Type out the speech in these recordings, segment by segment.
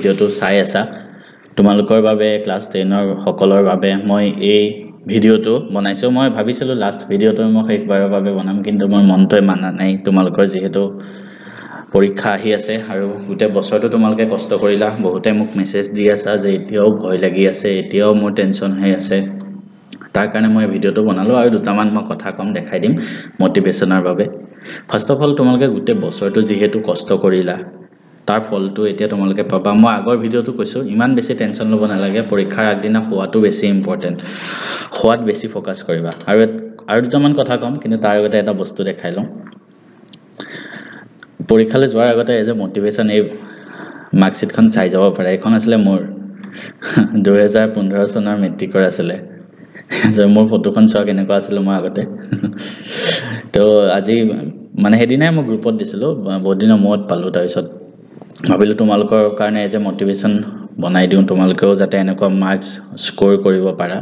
ভিডিঅ'টো চাই আছা তোমালোকৰ বাবে ক্লাছ 10 ৰ সকলৰ বাবে মই এই ভিডিঅ'টো বনাইছো মই ভাবিছিলো লাষ্ট ভিডিঅ'টো মই শেষবাৰৰ বাবে বনাম কিন্তু মোৰ মনটোই মানা নাই তোমালোকৰ যেহেতু পৰীক্ষা আহি আছে আৰু গোটে বছৰটো তোমালোকে কষ্ট কৰিলা বহুতে মোক মেছেজ দি আছা যে এতিয়াও ভয় লাগি আছে এতিয়াও মোৰ টেনচন হৈ আছে তাৰ কাৰণে মই ভিডিঅ'টো বনালো আৰু দুটামান মই কথা কম দেখাই দিম মোটিভেশনৰ বাবে ফাৰ্স্ট অফ অল তোমালোকে গোটে বছৰটো যেহেতু কষ্ট কৰিলা তাৰ ফলটো এতিয়া তোমালোকে পাবা মই আগৰ ভিডিঅ'টো কৈছো ইমান বেছি টেনচন ল'ব নালাগে পৰীক্ষাৰ আগদিনা খোৱাটো বেছি ইম্পৰ্টেন্ট খোৱাত বেছি ফোকাস কৰিবা আৰু দুটামান কথা কম কিন্তু তাৰ আগতে এটা বস্তু দেখাই লম পৰীক্ষালৈ যোৱাৰ আগতে এজ এ মোটিভেশন এই মাৰ্কশিটখন চাই যাব পাৰে এখন আছিলে মোৰ 2015 চনৰ মেট্ৰিকৰ আছিলে যে মোৰ ফটোখন চোৱা কেনেকুৱা আছিল মই আগতে তো আজি মানে হেদিনাই মই গ্ৰুপত দিছিলো বহুত দিনৰ মূৰত পালো তাৰ পিছত ভাবিলো তোমালোকৰ কাৰণে এজ এ মোটিভেশন বনাই দিও তোমালোকেও যাতে এনেকুৱা মাৰ্কস স্কোৰ কৰিব পাৰা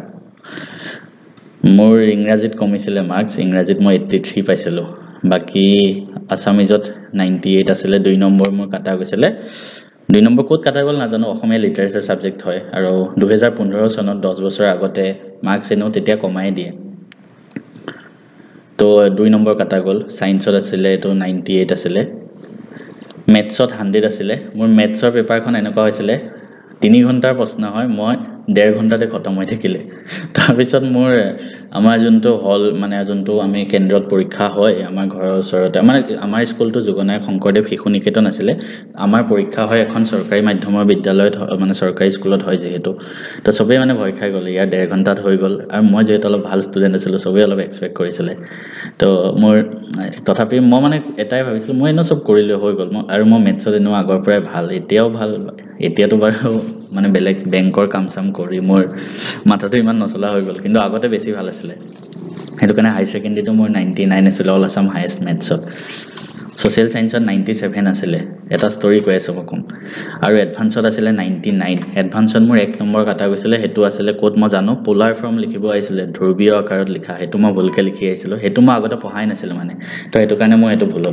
মোৰ ইংৰাজীত কমিছিলে মাৰ্কস ইংৰাজীত মই 83 পাইছিলো বাকি আসামিজত 98 আছিলে 2 নম্বৰ মোৰ কাটা গৈছিলে 2 নম্বৰ কোড কাটা গল নাজানো অসমীয়া লিটাৰেচাৰ সাবজেক্ট হয় আৰু 2015 চনত 10 বছৰ আগতে মাৰ্কস এনো তেতিয়া কমাই দিয়ে তো 2 নম্বৰ কাটা গল সায়েন্সত আছিলে তো 98 আছিলে মেথছত 100 আছিলে মোৰ মেথছৰ পেপাৰখন এনেকুৱা হৈছিলে 3 ঘণ্টাৰ প্ৰশ্ন হয় মই 1.5 ঘণ্টাতে খতম হৈ থাকিলে তাৰ পিছত মোৰ আমাৰ যোনটো হল মানে যোনটো আমি কেন্দ্ৰত পৰীক্ষা হয় আমাৰ ঘৰৰ ওচৰতে মানে আমাৰ স্কুলটো যুগনায়ক শংকৰদেৱ শিশু নিকেতন আছিলে আমাৰ পৰীক্ষা হয় এখন চৰকাৰী মাধ্যমৰ বিদ্যালয়ত মানে চৰকাৰী স্কুলত হয় যেহেতু তো সবে মানে ভয় খাই গল ইয়াৰ 1.5 ঘণ্টাত হৈ গল আৰু মই যেহেতু অলপ ভাল ষ্টুডেন্ট আছিলো সবে অলপ এক্সপেক্ট কৰিছিলে তো মোৰ তথাপি মই মানে এটাই ভাবিছিলো মই এনো সব কৰিলে হৈ গল আৰু মই মেথছত এনো আগৰ পৰাই ভাল এতিয়াও ভাল এতিয়াতো বাৰু মানে বেলেগ বেংকৰ কাম চাম কৰি মোৰ মাথাটো ইমান নচলা হৈ গল কিন্তু আগতে বেছি ভাল আছিলে হেতু কাৰণে হাই সেকেন্ডাৰীটো মোৰ 99 আছিল অল আসাম হাইয়েষ্ট মেথছত সোশ্যাল সায়েন্সত 97 আছিলে এটা ষ্টৰী কৈ আছো মই কম আৰু এডভান্সত আছিলে 99 এডভান্সত মোৰ 1 নম্বৰ কাটা গৈছিলে হেতু আছিলে কোড মই জানো পোলাৰ ফৰ্ম লিখিব আইছিলে ধ্ৰুৱীয় আকাৰত লিখা হেতু মই ভুলকে লিখি আইছিলো হেতু মই আগতে পঢ়াই নাছিল মানে তো হেতু কাৰণে মই হেতু ভুল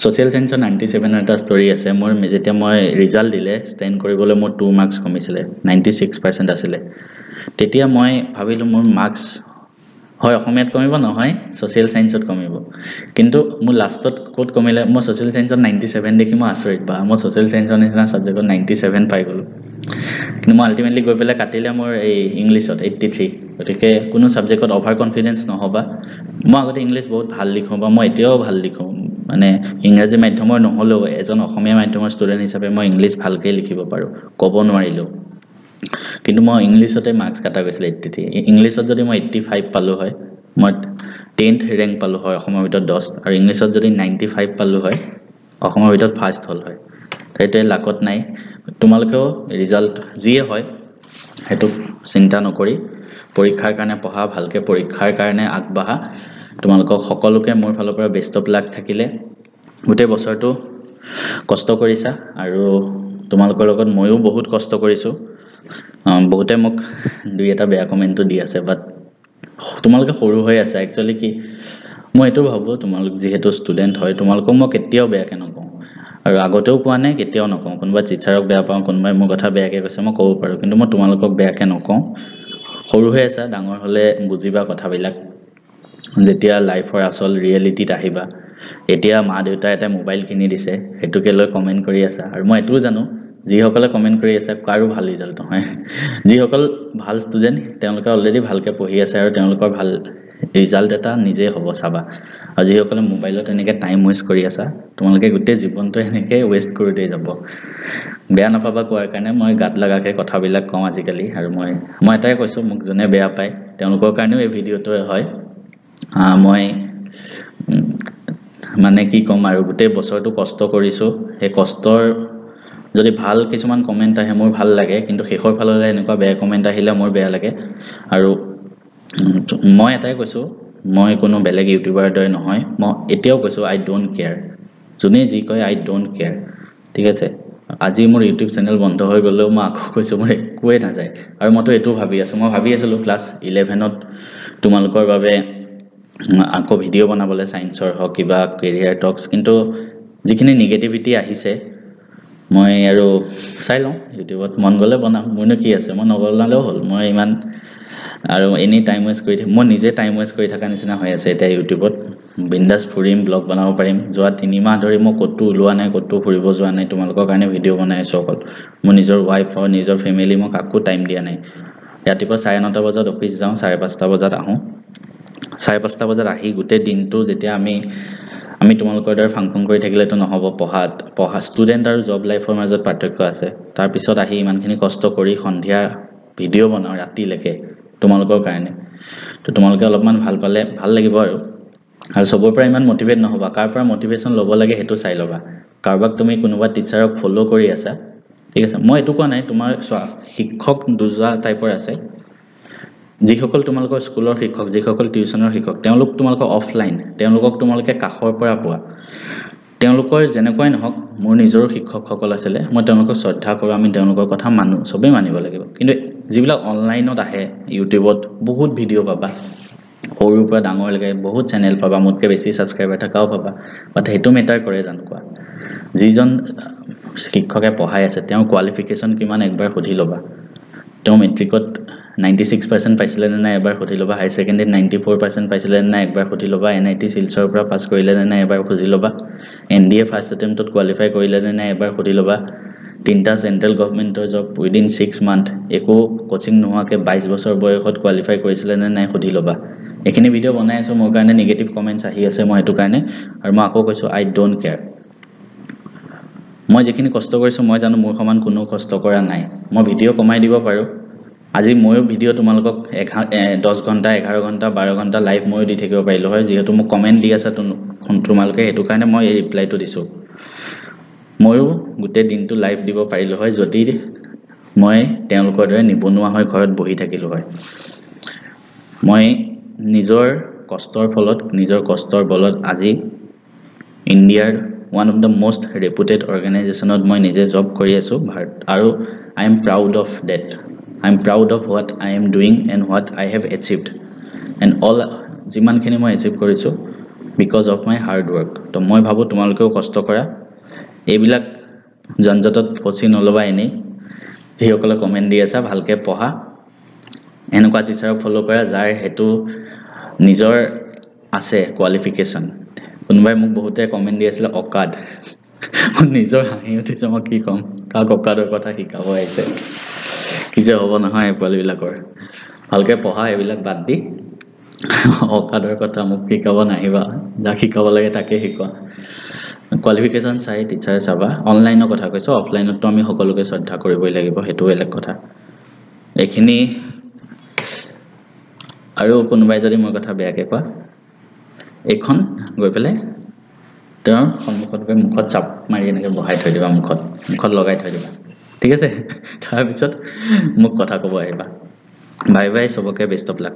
সোশ্যাল সায়েন্সত 97 এটা ষ্টৰী আছে মোৰ যেতিয়া মই ৰিজাল্ট দিলে ষ্টেণ্ড কৰিবলৈ মোৰ 2 মাৰ্কস কমিছিলে 96% আছিলে তেতিয়া মই ভাবিলো মোৰ মাৰ্কস হয় অসমীয়াত কমিব নহয় সোশ্যাল সায়েন্সত কমিব কিন্তু মোৰ লাষ্টত কোড কমিলে মই সোশ্যাল সায়েন্সত 97 দেখি মই আচৰিত বা মই সোশ্যাল সায়েন্সৰ নিচিনা সাবজেক্টত 97 পাই গলো কিন্তু মই আলটিমেটলি গৈ পেলাই কাটিলে মোৰ এই ইংলিশত 83 গতিকে কোনো সাবজেক্টত অভাৰ কনফিডেন্স নহবা মই আগতে ইংলিশ বহুত ভাল লিখো বা মই এতিয়াও ভাল লিখো মানে ইংৰাজী মাধ্যমৰ নহলেও এজন অসমীয়া মাধ্যমৰ ষ্টুডেন্ট হিচাপে মই ইংলিশ ভালকে লিখিব পাৰো ক'ব নোৱাৰিলো কিন্তু মই ইংলিশতে মাৰ্কস কাটা গৈছিল 83 ইংলিশত যদি মই 85 পালো হয় মই 10th ৰেংক পালো হয় অসমৰ ভিতৰত 10 আৰু ইংলিশত যদি 95 পালো হয় অসমৰ ভিতৰত ফাৰ্ষ্ট হল হয় এতে লাকত নাই তোমালোকেও ৰিজাল্ট যিয়ে হয় হেতু চিন্তা নকৰি পৰীক্ষাৰ কাৰণে পঢ়া ভালকে পৰীক্ষাৰ কাৰণে আগবাঢ়া তোমালোকক সকলোকে মোৰ ফালৰ পৰা বেষ্ট অফ লাক থাকিলে গোটে বছৰটো কষ্ট কৰিছা আৰু তোমালোকৰ লগত ময়ো বহুত কষ্ট কৰিছো বহুতে মোক দুই এটা বেয়া কমেন্টটো দি আছে বাট তোমালোকে সৰু হৈ আছে একচুয়ালি কি মই এটো ভাবো তোমালোক যেহেতু ষ্টুডেন্ট হয় তোমালোকক মই কেতিয়াও বেয়াকে নকওঁ আৰু আগতেও কোৱা নাই কেতিয়াও নকওঁ কোনবা টিচাৰক বেয়া পাওঁ কোনবাই মোৰ কথা বেয়াকে কৈছে মই ক'ব পাৰো কিন্তু মই তোমালোকক বেয়াকে নকওঁ সৰু হৈ আছে ডাঙৰ হলে বুজিবা কথাবিলাক যেতিয়া লাইফৰ আসল ৰিয়েলিটিত আহিবা এতিয়া মা দেউতা এটা মোবাইল কিনি দিছে হেতুকে লৈ কমেন্ট কৰি আছা আৰু মই এটো জানো যিসকলে কমেন্ট কৰি আছে কাৰো ভাল ৰিজাল্ট নহয় যিসকল ভাল ষ্টুডেন্ট তেওঁলোকে অলৰেডি ভালকে পঢ়ি আছে আৰু তেওঁলোকৰ ভাল ৰিজাল্ট এটা নিজে হ'ব চাবা আৰু যিসকলে মোবাইলত এনেকে টাইম ওয়েষ্ট কৰি আছা তোমালোকে গোটে জীৱনটো এনেকে ওয়েষ্ট কৰিতে যাব বেয়া নাপাবা কোৱাৰ কাৰণে মই গাত লাগাকে কথাবিলাক কম আজিকালি আৰু মই এটাই কৈছো মোক জনে বেয়া পায় তেওঁলোকৰ কাৰণেও এই ভিডিঅটো হয় মই মানে কি কম আৰু গোটে বছৰটো কষ্ট কৰিছো হে কষ্টৰ যদি ভাল কিছুমান কমেন্ট আহে মোৰ ভাল লাগে কিন্তু শেষৰ ফাললৈ এনেকুৱা বেয়া কমেন্ট আহিলে মোৰ বেয়া লাগে আৰু মই এটাই কৈছো মই কোনো বেলেগ ইউটিউবাৰ দৰে নহয় মই এতিয়াও কৈছো আই ডোন্ট কেয়াৰ জুনে যি কয় আই ডোন্ট কেয়াৰ ঠিক আছে আজি মোৰ ইউটিউব চেনেল বন্ধ হৈ গলেও মই আকৌ কৈছো মোৰ একোৱে না যায় আৰু মইতো এটো ভাবি আছো মই ভাবি আছিলো ক্লাস 11ত তোমালোকৰ বাবে আকৌ ভিডিও বনাবলৈ সায়েন্সৰ হক কিবা কেৰিয়াৰ টক্স কিন্তু যিখিনি নেগেটিভিটি আহিছে মই আৰু চাই লওঁ ইউটিউবত মন গ'লে বনাম মোৰনো কি আছে মই নবনালেও হ'ল মই ইমান আৰু এনি টাইম ৱেষ্ট কৰি মই নিজে টাইম ৱেষ্ট কৰি থকা নিচিনা হৈ আছে এতিয়া ইউটিউবত বিন্দাছ ফুৰিম ব্লগ বনাব পাৰিম যোৱা 3 মাহ ধৰি মই ক'তো ওলোৱা নাই ক'তো ফুৰিব যোৱা নাই তোমালোকৰ কাৰণে ভিডিঅ' বনাই আছোঁ অকল মোৰ নিজৰ ৱাইফ আৰু নিজৰ ফেমিলি মই কাকো টাইম দিয়া নাই ৰাতিপুৱা 9:30 বজাত অফিচ যাওঁ 5:30 বজাত আহোঁ 5:30 বজাত আহি গোটেই দিনটো যেতিয়া আমি তোমালোকৰ দৰে ফাংফং কৰি থাকিলেতো নহ'ব পঢ়া ষ্টুডেণ্ট আৰু জব লাইফৰ মাজত পাৰ্থক্য আছে তাৰপিছত আহি ইমানখিনি কষ্ট কৰি সন্ধিয়া ভিডিঅ' বনাওঁ ৰাতিলৈকে তোমালোকৰ কাৰণে তো তোমালোকে অলপমান ভাল পালে ভাল লাগিব আৰু সবৰ পৰা ইমান মটিভেট নহ'বা কাৰ পৰা মটিভেশ্যন ল'ব লাগে সেইটো চাই ল'বা কাৰোবাক তুমি কোনোবা টিচাৰক ফ'ল' কৰি আছা ঠিক আছে মই এইটো কোৱা নাই তোমাৰ শিক্ষক দুজা টাইপৰ আছে যিসকল তোমালোকৰ স্কুলৰ শিক্ষক যিসকল টিউচনৰ শিক্ষক তেওঁলোক তোমালোকৰ অফলাইন তেওঁলোকক তোমালোকে কাষৰ পৰা পোৱা তেওঁলোকৰ যেনেকুৱাই নহওক মোৰ নিজৰ শিক্ষকসকল আছিলে মই তেওঁলোকক শ্ৰদ্ধা কৰোঁ আমি তেওঁলোকৰ কথা মানো চবেই মানিব লাগিব কিন্তু যিবিলাক অনলাইনত আহে ইউটিউবত বহুত ভিডিঅ' পাবা সৰুৰ পৰা ডাঙৰলৈকে বহুত চেনেল পাবা মোতকৈ বেছি ছাবস্ক্ৰাইবাৰ থকাও পাবা বাট সেইটো মেটাৰ কৰে জানো কোৱা যিজন শিক্ষকে পঢ়াই আছে তেওঁৰ কোৱালিফিকেশ্যন কিমান একবাৰ সুধি ল'বা তেওঁ মেট্ৰিকত 96% পাইছিলে নে নাই এবাৰ সুধি ল'বা হাই ছেকেণ্ডেৰীত 94% পাইছিলে নে নাই একবাৰ সুধি ল'বা NIT শিলচৰৰ পৰা পাছ কৰিলে নে নাই এবাৰ সুধি ল'বা NDA ফাৰ্ষ্ট এটেম্পটত কোৱালিফাই কৰিলে নে নাই এবাৰ সুধি ল'বা 3টা চেণ্ট্ৰেল গভৰ্ণমেণ্টৰ জব উইদিন 6 মান্থ একো কোচিং নোহোৱাকৈ 22 বছৰ বয়সত কোৱালিফাই কৰিছিলে নে নাই সুধি ল'বা এইখিনি ভিডিঅ' বনাই আছোঁ মোৰ কাৰণে নিগেটিভ কমেণ্টছ আহি আছে মই সেইটো কাৰণে আৰু মই আকৌ কৈছোঁ আই ডোণ্ট কেয়াৰ মই যিখিনি কষ্ট কৰিছোঁ মই জানো মোৰ সমান কোনো কষ্ট কৰা নাই মই ভিডিঅ' কমাই দিব পাৰোঁ আজি ময়ো ভিডিঅ' তোমালোকক 10 ঘণ্টা 11 ঘণ্টা 12 ঘণ্টা লাইভ ময়ো দি থাকিব পাৰিলোঁ হয় যিহেতু মোক কমেণ্ট দি আছে তোমালোকে সেইটো কাৰণে মই এই ৰিপ্লাইটো দিছোঁ ময়ো গোটেই দিনটো লাইভ দিব পাৰিলোঁ হয় যদি মই তেওঁলোকৰ দৰে নিবনুৱা হৈ ঘৰত বহি থাকিলোঁ হয় মই নিজৰ কষ্টৰ ফলত নিজৰ কষ্টৰ বলত আজি ইণ্ডিয়াৰ one of the most reputed অৰ্গেনাইজেশ্যনত মই নিজে জব কৰি আছোঁ আৰু I am proud of that I am proud of what I am doing and what I have achieved and all যিমানখিনি মই এচিভ কৰিছোঁ because of my hard work তো মই ভাবোঁ তোমালোকেও কষ্ট কৰা এইবিলাক জঞ্জটত ফচি নল'বা এনেই যিসকলে কমেণ্ট দি আছা ভালকৈ পঢ়া এনেকুৱা টিচাৰক ফ'ল' কৰা যাৰ সেইটো নিজৰ আছে কোৱালিফিকেশ্যন কোনোবাই মোক বহুতে কমেণ্ট দি আছিলে অকাদ নিজৰ হাঁহি উঠিছে মই কি ক'ম কাক অকাদৰ কথা শিকাব আহিছে কি যে হ'ব নহয় পোৱালিবিলাকৰ ভালকৈ পঢ়া এইবিলাক বাদ দি অকাদৰ কথা মোক শিকাব নাহিবা যাক শিকাব লাগে তাকে শিকোৱা কোৱালিফিকেশ্যন চাই টিচাৰ চাবা অনলাইনৰ কথা কৈছোঁ অফলাইনততো আমি সকলোকে শ্ৰদ্ধা কৰিবই লাগিব সেইটো বেলেগ কথা এইখিনি আৰু কোনোবাই যদি মোৰ কথা বেয়াকৈ কোৱা এইখন গৈ পেলাই তেওঁৰ সন্মুখত গৈ মুখত চাপ মাৰি এনেকৈ বহাই থৈ দিবা মুখত লগাই থৈ দিবা ঠিক আছে তাৰপিছত মোক কথা ক'ব আহিবা বাই বাই চবকে বেষ্ট অফ লাক